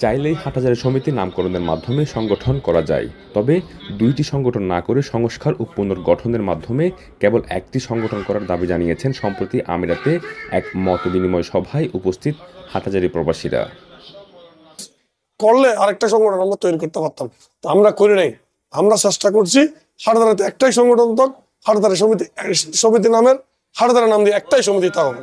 চাইলেই হাটহাজারী সমিতি নামকরণের মাধ্যমে সংগঠন করা যায়, তবে দুইটি সংগঠন না করে সংস্কার ও পুনর্গঠনের মাধ্যমে কেবল একটি সংগঠন করার দাবি জানিয়েছেন সম্প্রতি আমিরাতে এক মতবিনিময় সভায় উপস্থিত হাটহাজারী প্রবাসীরা। করলে আরেকটা সংগঠন আমরা তৈরি করতে পারতাম, তো আমরা করি নাই। আমরা চেষ্টা করছি হাটহাজারিতে একটাই সংগঠন থাক, হাটহাজারী সমিতি নামের, হাটহাজারী নাম দিয়ে একটাই সমিতি থাকুক।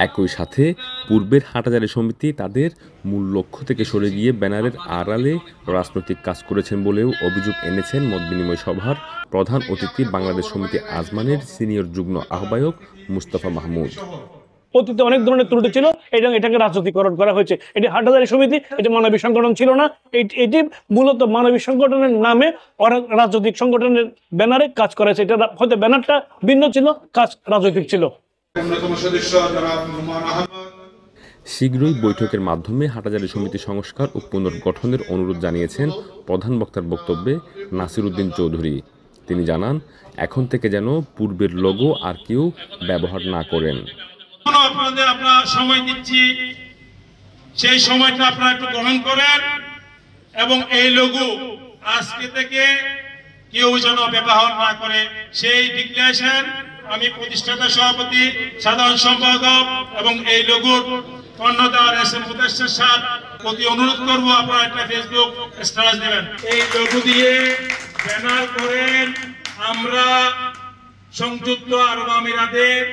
একই সাথে পূর্বের হাটহাজারী সমিতি তাদের মূল লক্ষ্য থেকে সরে গিয়ে ব্যানারের আড়ালে রাজনৈতিক কাজ করেছেন বলেও অভিযোগ এনেছেন মতবিনিময় সভার প্রধান অতিথি বাংলাদেশ সমিতি আজমানের সিনিয়র যুগ্ম আহ্বায়ক মুস্তাফা মাহমুদ। অতীতে অনেক ধরনের ত্রুটি ছিল এবং এটাকে রাজনীতিকরণ করা হয়েছে। এটি হাটহাজারী সমিতি, এটি মানবিক সংগঠন ছিল না। এটি মূলত মানবিক সংগঠনের নামে রাজনৈতিক সংগঠনের ব্যানারে কাজ করেছে। এটা হয়তো ব্যানারটা ভিন্ন ছিল, কাজ রাজনৈতিক ছিল। শীঘ্রই বৈঠকের মাধ্যমে হাটহাজারী সমিতি সংস্কার ও পুনর্গঠনের অনুরোধ জানিয়েছেন প্রধান বক্তার বক্তব্যে নাসির উদ্দিন চৌধুরী। তিনি জানান, এখন থেকে যেন পূর্বের লোগো আর কেউ ব্যবহার না করেন। আপনাদের আপনারা সময় দিচ্ছি, সেই সময়টা আপনারা একটু গ্রহণ করেন এবং এই লোগো আজকে থেকে কেউ যেন ব্যবহার না করে সেই ডিক্লারেশন আমি প্রতিষ্ঠাতা সভাপতি, সাধারণ সম্পাদক এবং এই লোগোর কর্ণধার এসএম মুদাসসির স্যার প্রতি অনুরোধ করবো, আপনারা একটা ফেসবুক স্ট্যাটাস দেবেন, এই লোগো দিয়ে ব্যানার করেন। আমরা সংযুক্ত আরব আমিরাতের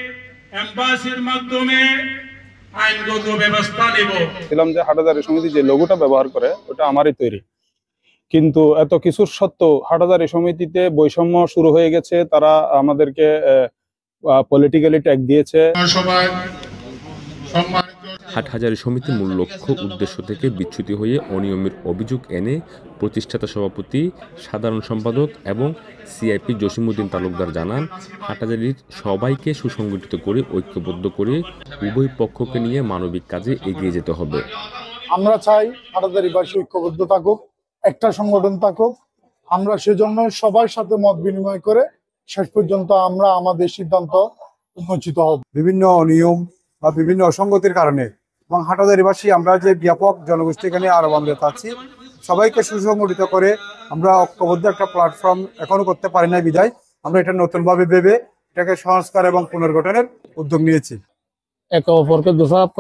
এম্বাসির মাধ্যমে আইনগত ব্যবস্থা নেব। ছিলাম যে হাটহাজারী সমিতি যে লোগোটা ব্যবহার করে ওটা আমারই তৈরি, কিন্তু এত কিছুর সত্ত্বেও হাটহাজারী সমিতিতে বৈষম্য শুরু হয়ে গেছে। তারা আমাদেরকে পলিটিক্যালি ট্যাগ দিয়েছে। হাটহাজারী সমিতির মূল লক্ষ্য উদ্দেশ্য থেকে বিচ্যুতি হয়ে অনিয়মের অভিযোগ এনে প্রতিষ্ঠাতা সভাপতি, সাধারণ সম্পাদক এবং সিআইপি জসিমউদ্দিন তালুকদার জানান, হাটহাজারীর সবাইকে সুসংগঠিত করে ঐক্যবদ্ধ করে উভয় পক্ষকে নিয়ে মানবিক কাজে এগিয়ে যেতে হবে। আমরা চাই হাটহাজারীবাসী ঐক্যবদ্ধ থাকুক, একটা সংগঠন থাকুক। আমরা সেজন্য সবার সাথে মত বিনিময় করে শেষ পর্যন্ত আমরা আমাদের সিদ্ধান্ত উন্মোচিত হব। বিভিন্ন অনিয়ম বা বিভিন্ন অসঙ্গতির কারণে এবং হাটহাজারীবাসী আমরা যে ব্যাপক জনগোষ্ঠী এখানে আরব আমিরাতে আছি, সবাইকে সুসংগঠিত করে আমরা ঐক্যবদ্ধ একটা প্ল্যাটফর্ম এখনো করতে পারি না বিধায় আমরা এটা নতুনভাবে ভেবে এটাকে সংস্কার এবং পুনর্গঠনের উদ্যোগ নিয়েছি। একে অপরকে দোষারোপ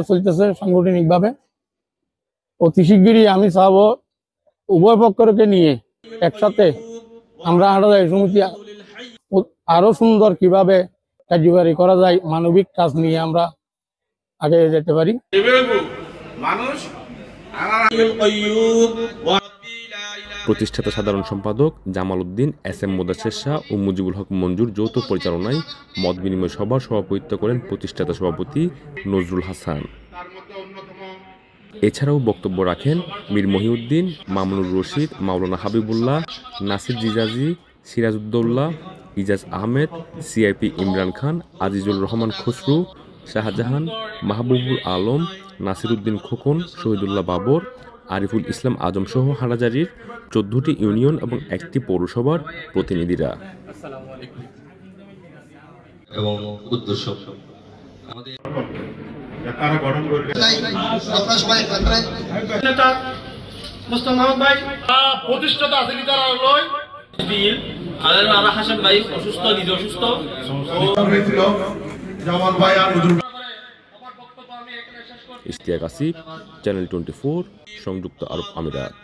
চলতেছে সাংগঠনিক ভাবে। অতি শিগগিরই আমি চাবো উভয় পক্ষকে নিয়ে একসাথে আমরা হাটহাজারী সমিতি আরো সুন্দর কিভাবে কার্যকরী করা যায়, মানবিক কাজ নিয়ে আমরা আগে যেতে পারি। প্রতিষ্ঠাতা সাধারণ সম্পাদক জামাল উদ্দিন, এসএম মুদাসসির শাহ ও মুজিবুল হক মঞ্জুর যৌথ পরিচালনায় মত বিনিময় সভার সভাপতিত্ব করেন প্রতিষ্ঠাতা সভাপতি নজরুল হাসান। এছাড়াও বক্তব্য রাখেন মীর মহিউদ্দিন, মামুনুর রশিদ, মাওলানা হাবিবুল্লাহ, নাসির জিজাজি, সিরাজউদ্দৌলা, ইজাজ আহমেদ, সিআইপি ইমরান খান, আজিজুর রহমান খসরু, শাহজাহান, মাহবুবুল আলম, নাসির উদ্দিন খোকন, শহীদুল্লাহ বাবর, আরিফুল ইসলাম আজম সহ হাটহাজারীর 14টি ইউনিয়ন এবং একটি পৌরসভার প্রতিনিধিরা। প্রতিষ্ঠাতা আছে যারা হাসান ভাই অসুস্থ, নিজে অসুস্থ, ইশতিয়াক আসিফ, চ্যানেল 24, সংযুক্ত আরব আমিরাত।